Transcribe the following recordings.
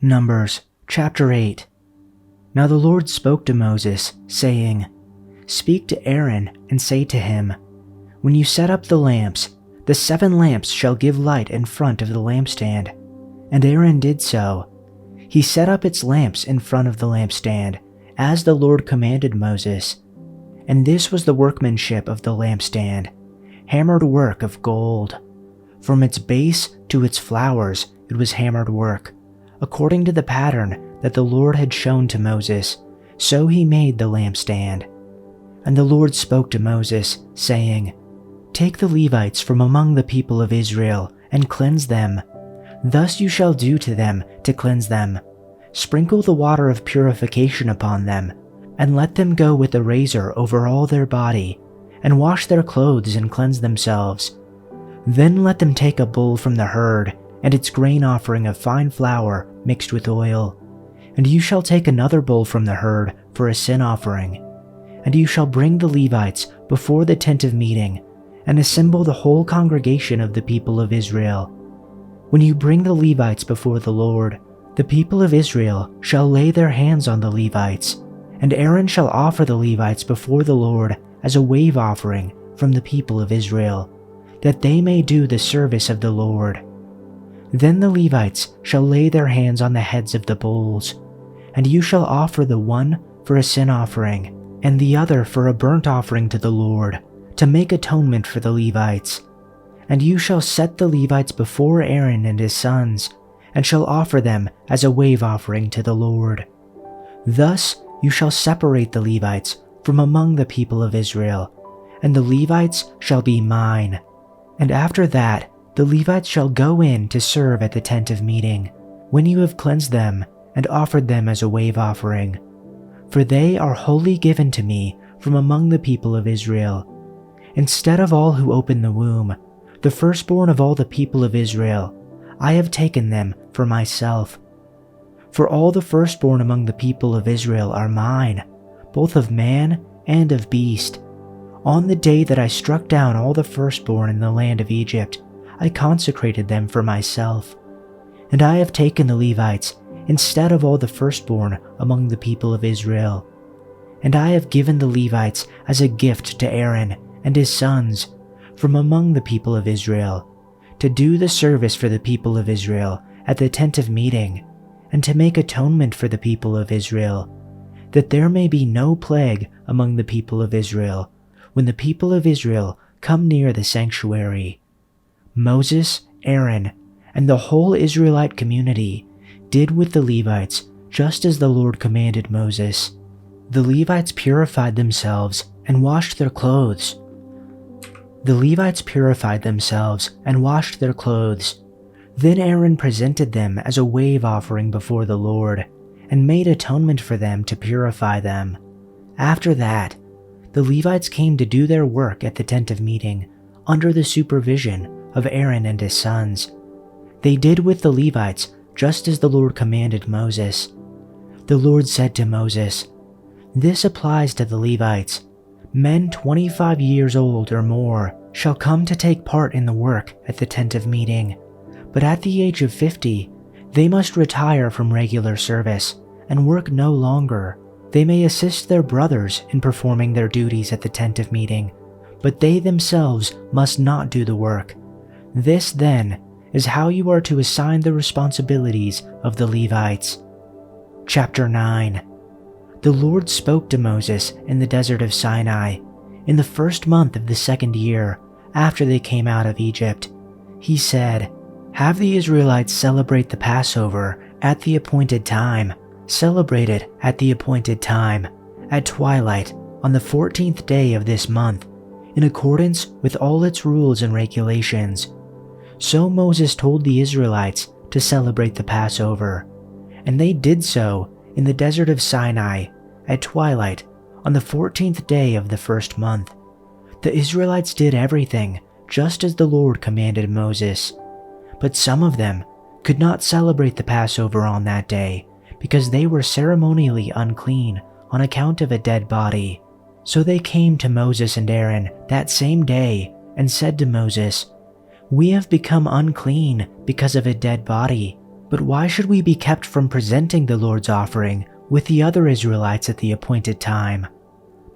Numbers chapter 8. Now the Lord spoke to Moses, saying, Speak to Aaron and say to him, When you set up the lamps, the 7 lamps shall give light in front of the lampstand. And Aaron did so. He set up its lamps in front of the lampstand, as the Lord commanded Moses. And this was the workmanship of the lampstand, hammered work of gold. From its base to its flowers it was hammered work, according to the pattern that the Lord had shown to Moses. So he made the lampstand. And the Lord spoke to Moses, saying, Take the Levites from among the people of Israel, and cleanse them. Thus you shall do to them to cleanse them. Sprinkle the water of purification upon them, and let them go with a razor over all their body, and wash their clothes and cleanse themselves. Then let them take a bull from the herd, and its grain offering of fine flour mixed with oil. And you shall take another bull from the herd for a sin offering. And you shall bring the Levites before the tent of meeting, and assemble the whole congregation of the people of Israel. When you bring the Levites before the Lord, the people of Israel shall lay their hands on the Levites, and Aaron shall offer the Levites before the Lord as a wave offering from the people of Israel, that they may do the service of the Lord. Then the Levites shall lay their hands on the heads of the bulls, and you shall offer the one for a sin offering, and the other for a burnt offering to the Lord, to make atonement for the Levites. And you shall set the Levites before Aaron and his sons, and shall offer them as a wave offering to the Lord. Thus you shall separate the Levites from among the people of Israel, and the Levites shall be mine. And after that the Levites shall go in to serve at the tent of meeting, when you have cleansed them and offered them as a wave offering. For they are wholly given to me from among the people of Israel. Instead of all who open the womb, the firstborn of all the people of Israel, I have taken them for myself. For all the firstborn among the people of Israel are mine, both of man and of beast. On the day that I struck down all the firstborn in the land of Egypt, I consecrated them for myself. And I have taken the Levites instead of all the firstborn among the people of Israel. And I have given the Levites as a gift to Aaron and his sons from among the people of Israel, to do the service for the people of Israel at the tent of meeting, and to make atonement for the people of Israel, that there may be no plague among the people of Israel, when the people of Israel come near the sanctuary. Moses, Aaron, and the whole Israelite community did with the Levites just as the Lord commanded Moses. The Levites purified themselves and washed their clothes. Then Aaron presented them as a wave offering before the Lord, and made atonement for them to purify them. After that, the Levites came to do their work at the tent of meeting, under the supervision of Aaron and his sons. They did with the Levites just as the Lord commanded Moses. The Lord said to Moses, This applies to the Levites. Men 25 years old or more shall come to take part in the work at the tent of meeting, but at the age of 50, they must retire from regular service and work no longer. They may assist their brothers in performing their duties at the tent of meeting, but they themselves must not do the work. This, then, is how you are to assign the responsibilities of the Levites. Chapter 9. The Lord spoke to Moses in the desert of Sinai, in the first month of the 2nd year after they came out of Egypt. He said, Have the Israelites celebrate the Passover at the appointed time. Celebrate it at the appointed time, at twilight, on the 14th day of this month, in accordance with all its rules and regulations. So Moses told the Israelites to celebrate the Passover, and they did so in the desert of Sinai at twilight on the 14th day of the first month. The Israelites did everything just as the Lord commanded Moses. But some of them could not celebrate the Passover on that day because they were ceremonially unclean on account of a dead body. So they came to Moses and Aaron that same day and said to Moses, We have become unclean because of a dead body. But why should we be kept from presenting the Lord's offering with the other Israelites at the appointed time?"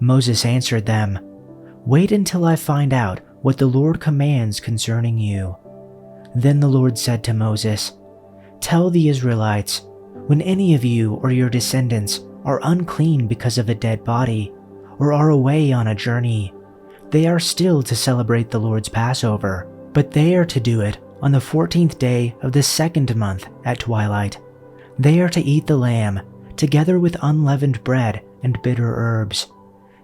Moses answered them, "Wait until I find out what the Lord commands concerning you." Then the Lord said to Moses, "Tell the Israelites, when any of you or your descendants are unclean because of a dead body, or are away on a journey, they are still to celebrate the Lord's Passover, but they are to do it on the 14th day of the second month at twilight. They are to eat the lamb, together with unleavened bread and bitter herbs.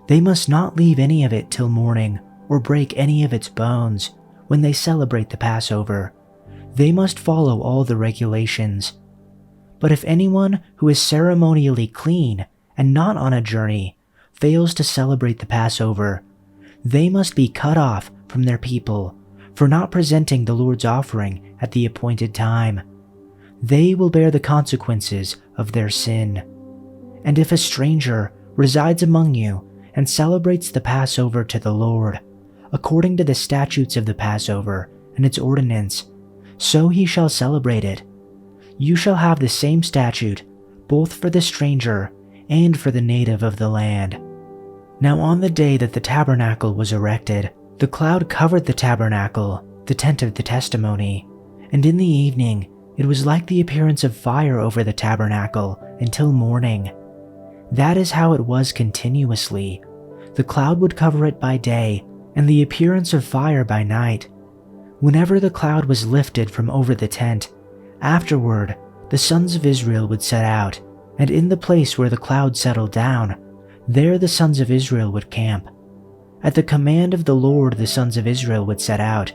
They must not leave any of it till morning, or break any of its bones, when they celebrate the Passover. They must follow all the regulations. But if anyone who is ceremonially clean and not on a journey fails to celebrate the Passover, they must be cut off from their people for not presenting the Lord's offering at the appointed time. They will bear the consequences of their sin. And if a stranger resides among you and celebrates the Passover to the Lord, according to the statutes of the Passover and its ordinance, so he shall celebrate it. You shall have the same statute, both for the stranger and for the native of the land." Now on the day that the tabernacle was erected, the cloud covered the tabernacle, the tent of the testimony, and in the evening it was like the appearance of fire over the tabernacle until morning. That is how it was continuously. The cloud would cover it by day, and the appearance of fire by night. Whenever the cloud was lifted from over the tent, afterward the sons of Israel would set out, and in the place where the cloud settled down, there the sons of Israel would camp. At the command of the Lord the sons of Israel would set out,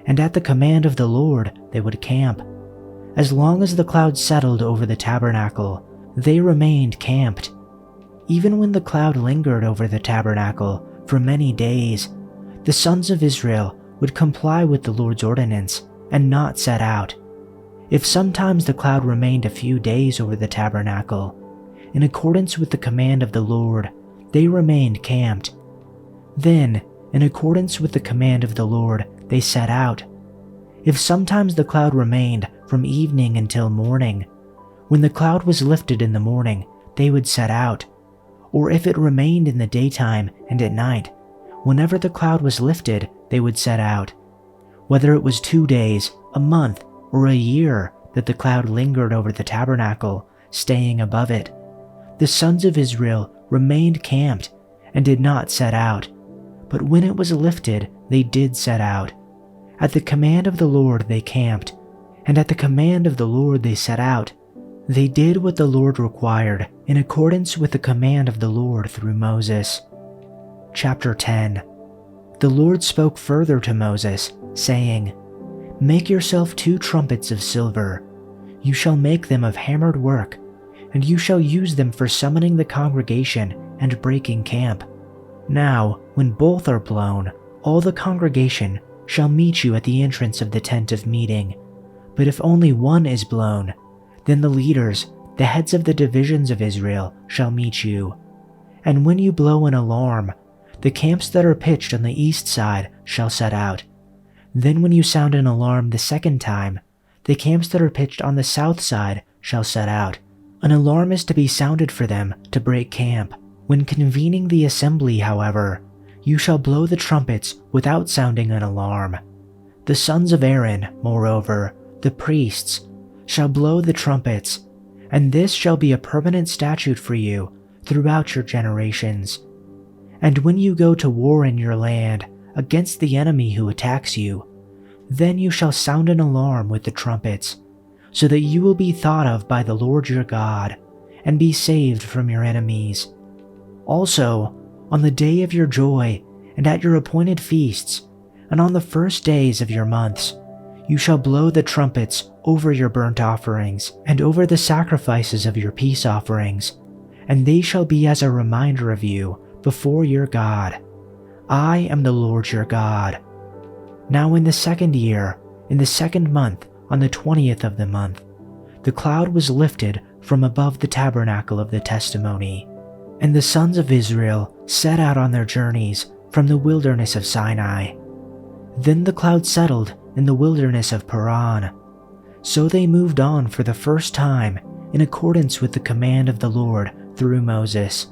and at the command of the Lord they would camp. As long as the cloud settled over the tabernacle, they remained camped. Even when the cloud lingered over the tabernacle for many days, the sons of Israel would comply with the Lord's ordinance and not set out. If sometimes the cloud remained a few days over the tabernacle, in accordance with the command of the Lord, they remained camped. Then, in accordance with the command of the Lord, they set out. If sometimes the cloud remained from evening until morning, when the cloud was lifted in the morning, they would set out. Or if it remained in the daytime and at night, whenever the cloud was lifted, they would set out. Whether it was 2 days, a month, or a year that the cloud lingered over the tabernacle, staying above it, the sons of Israel remained camped and did not set out. But when it was lifted, they did set out. At the command of the Lord they camped, and at the command of the Lord they set out. They did what the Lord required in accordance with the command of the Lord through Moses. Chapter 10. The Lord spoke further to Moses, saying, "Make yourself 2 trumpets of silver. You shall make them of hammered work, and you shall use them for summoning the congregation and breaking camp. Now, when both are blown, all the congregation shall meet you at the entrance of the tent of meeting. But if only one is blown, then the leaders, the heads of the divisions of Israel, shall meet you. And when you blow an alarm, the camps that are pitched on the east side shall set out. Then when you sound an alarm the second time, the camps that are pitched on the south side shall set out. An alarm is to be sounded for them to break camp. When convening the assembly, however, you shall blow the trumpets without sounding an alarm. The sons of Aaron, moreover, the priests, shall blow the trumpets, and this shall be a permanent statute for you throughout your generations. And when you go to war in your land against the enemy who attacks you, then you shall sound an alarm with the trumpets, so that you will be thought of by the Lord your God, and be saved from your enemies. Also, on the day of your joy, and at your appointed feasts, and on the first days of your months, you shall blow the trumpets over your burnt offerings, and over the sacrifices of your peace offerings, and they shall be as a reminder of you before your God. I am the Lord your God. Now in the 2nd year, in the 2nd month, on the 20th of the month, the cloud was lifted from above the tabernacle of the testimony, and the sons of Israel set out on their journeys from the wilderness of Sinai. Then the cloud settled in the wilderness of Paran. So they moved on for the first time in accordance with the command of the Lord through Moses.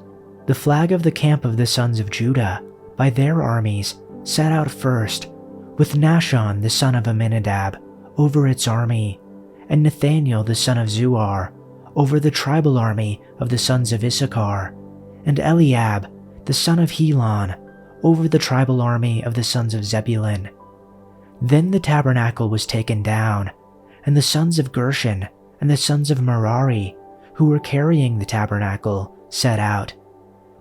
The flag of the camp of the sons of Judah, by their armies, set out first, with Nahshon the son of Amminadab over its army, and Nathaniel the son of Zuar over the tribal army of the sons of Issachar, and Eliab the son of Helon over the tribal army of the sons of Zebulun. Then the tabernacle was taken down, and the sons of Gershon and the sons of Merari, who were carrying the tabernacle, set out.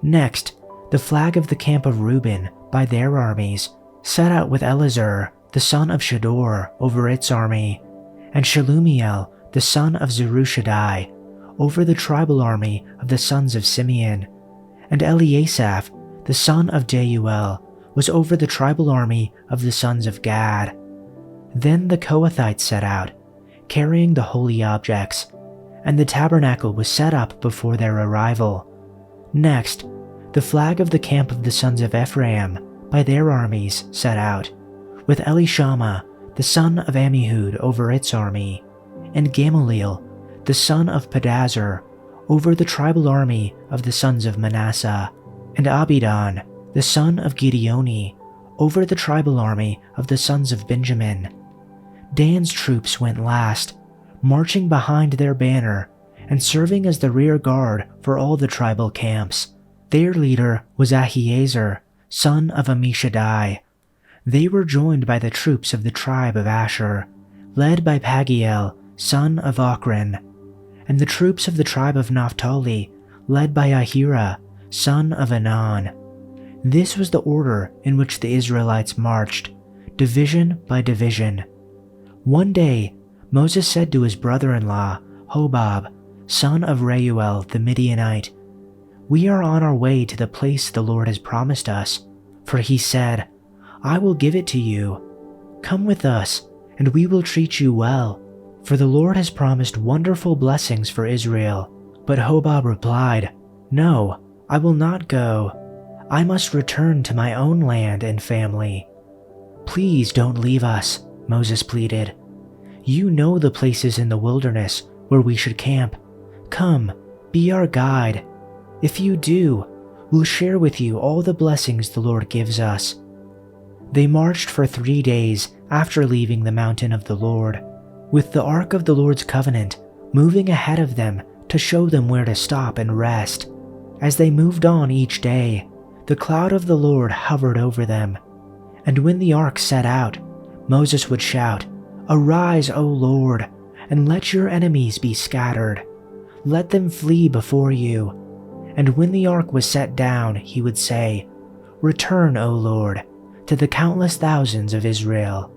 Next, the flag of the camp of Reuben, by their armies, set out with Elazar the son of Shador over its army, and Shelumiel the son of Zerushadai over the tribal army of the sons of Simeon, and Eliasaph the son of Deuel was over the tribal army of the sons of Gad. Then the Kohathites set out, carrying the holy objects, and the tabernacle was set up before their arrival. Next, the flag of the camp of the sons of Ephraim, by their armies, set out, with Elishama the son of Ammihud over its army, and Gamaliel the son of Pedazur over the tribal army of the sons of Manasseh, and Abidan the son of Gideoni over the tribal army of the sons of Benjamin. Dan's troops went last, marching behind their banner and serving as the rear guard for all the tribal camps. Their leader was Ahiezer, son of Ammishaddai. They were joined by the troops of the tribe of Asher, led by Pagiel, son of Ochran, and the troops of the tribe of Naphtali, led by Ahira, son of Anan. This was the order in which the Israelites marched, division by division. One day, Moses said to his brother-in-law, Hobab, son of Reuel the Midianite, "We are on our way to the place the Lord has promised us, for he said, 'I will give it to you.' Come with us, and we will treat you well, for the Lord has promised wonderful blessings for Israel." But Hobab replied, "No, I will not go. I must return to my own land and family." "Please don't leave us," Moses pleaded. "You know the places in the wilderness where we should camp. Come, be our guide. If you do, we'll share with you all the blessings the Lord gives us." They marched for 3 days after leaving the mountain of the Lord, with the ark of the Lord's covenant moving ahead of them to show them where to stop and rest. As they moved on each day, the cloud of the Lord hovered over them, and when the ark set out, Moses would shout, "Arise, O Lord, and let your enemies be scattered. Let them flee before you." And when the ark was set down, he would say, "Return, O Lord, to the countless thousands of Israel."